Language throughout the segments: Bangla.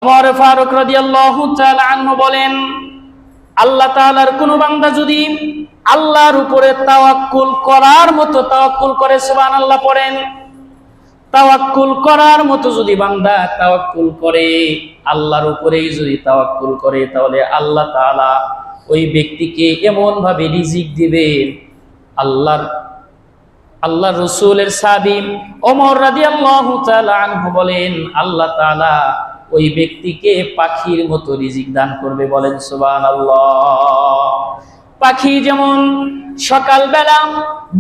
ওমর ফারুক রাদিয়াল্লাহু তাআলা আনহু বলেন, আল্লাহ তাআলার কোন বান্দা যদি আল্লাহর উপরে তাওয়াক্কুল করার মতো তাওয়াক্কুল করে, সুবহানাল্লাহ পড়েন, তাওয়াক্কুল করার মতো যদি বান্দা তাওয়াক্কুল করে, আল্লাহর উপরেই যদি তাওয়াক্কুল করে, তাহলে আল্লাহ তাআলা ওই ব্যক্তিকে এমন ভাবে রিজিক দিবেন। আল্লাহর রাসূলের সাহাবী ওমর রাদিয়াল্লাহু তাআলা আনহু বলেন, আল্লাহ তাআলা ওই ব্যক্তিকে পাখির মতো রিজিক দান করবে। বলেন সুবহানাল্লাহ। পাখি যেমন সকালবেলা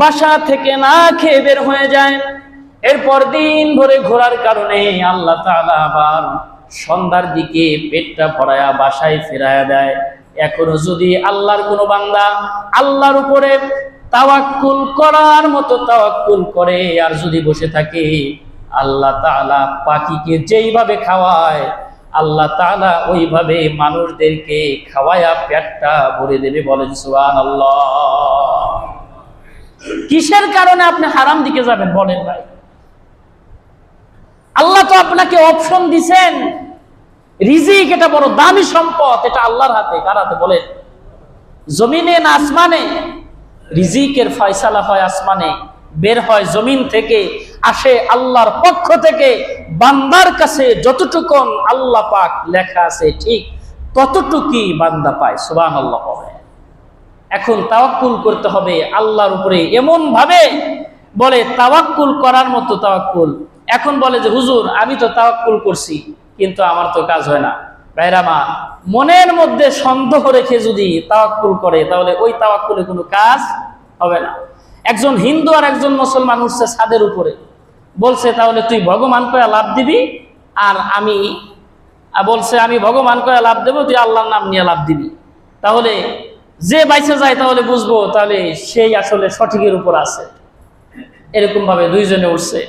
বাসা থেকে না খেয়ে বের হয়ে যায়, এরপর দিন ভরে ঘোরার কারণে আল্লাহ তাআলা আবার সন্ধ্যার দিকে পেটটা ভরায়া বাসায় ফেরায়া দেয়। এখনো যদি আল্লাহর কোনো বান্দা আল্লাহর উপরে তাওয়াক্কুল করার মতো তাওয়াক্কুল করে আর যদি বসে থাকে, আল্লাহ তাআলা পাখিকে যেইভাবে খাওয়ায়, আল্লাহ তাআলা ওইভাবে মানুষদেরকে খাওয়ায়া পেটটা ভরে দেবে। বলেন সুবহানাল্লাহ। কিসের কারণে আপনি হারাম দিকে যাবেন বলেন ভাই? আল্লাহ তো আপনাকে অপশন দিবেন। রিজিক এটা বড় দামি সম্পদ, এটা আল্লাহর হাতে। কার হাতে বলেন? জমিনে না আসমানে? রিজিকের ফয়সালা হয় আসমানে, বের হয় জমিন থেকে, আসে আল্লাহর পক্ষ থেকে। বান্দার কাছে যতটুকু আল্লাহ পাক লেখা আছে ঠিক ততটুকুই বান্দা পায়। সুবহানাল্লাহ। এখন তাওয়াক্কুল করতে হবে আল্লাহর উপরে এমন ভাবে, বলে তাওয়াক্কুল করার মতো তাওয়াক্কুল। এখন বলে যে হুজুর আমি তো তাওয়াক্কুল করছি কিন্তু আমার তো কাজ হয় না। ভাইরা মা, মনের মধ্যে সন্দেহ রেখে যদি তাওয়াক্কুল করে তাহলে ওই তাওয়াক্কুলে কোনো কাজ হবে না। একজন হিন্দু আর একজন মুসলমান উঠছে ছাদের উপরে, বলছে তাহলে তুই ভগবান কয়া লাভ দিবি, আর আমি বলছে আমি ভগবান কয়া লাভ দেবো, তুই আল্লাহর নাম নিয়ে লাভ দিবি। তাহলে যে বাইচে যায় তাহলে বুঝবো তাহলে সেই আসলে সঠিকের উপর আছে। এরকম ভাবে দুইজনে উঠছে।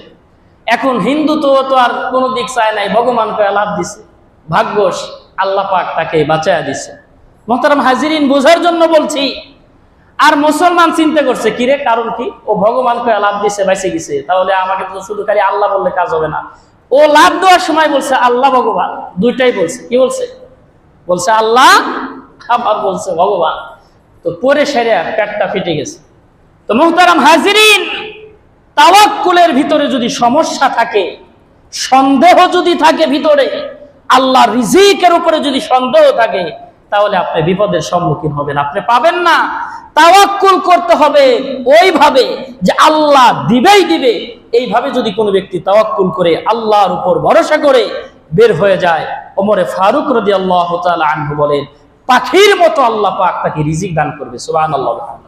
এখন হিন্দু তো আর কোনো দিক চায় নাই, ভগবান কয়া লাভ দিছে, ভাগ্যস আল্লাহ পাক তাকে বাঁচায়া দিছে। মোহতারাম হাজিরিন, বোঝার জন্য বলছি। আর মুসলমান চিন্তা করছে কিরে কারণ কি, ও ভগবান কয়া লাভ দিছে, বাইসে গেছে, তাহলে আমাকে তো শুধু খালি আল্লাহ বললে কাজ হবে না। ও লাভ দেওয়ার সময় বলছে আল্লাহ ভগবান, দুইটাই বলছে। কি বলছে? বলছে আল্লাহ, আবার বলছে ভগবান। তো পরে সেরে পেটটা ফেটে গেছে। তো মুহতারাম হাজিরিন, তাওয়াক্কুলের ভিতরে যদি সমস্যা থাকে, সন্দেহ যদি থাকে ভিতরে, আল্লাহর রিজিকের উপরে যদি সন্দেহ থাকে, তাহলে আপনি বিপদের সম্মুখীন হবেন, আপনি পাবেন না। তাওয়াক্কুল করতে হবে ওইভাবে যে আল্লাহ দিবেই দিবে। এইভাবে যদি কোনো ব্যক্তি তাওয়াক্কুল করে আল্লাহর উপর ভরসা করে বের হয়ে যায়, ওমরে ফারুক রাদিয়াল্লাহু তাআলা আনহু বলেন, পাখির মতো আল্লাহ পাক তাকে রিজিক দান করবে। সুবহানাল্লাহ।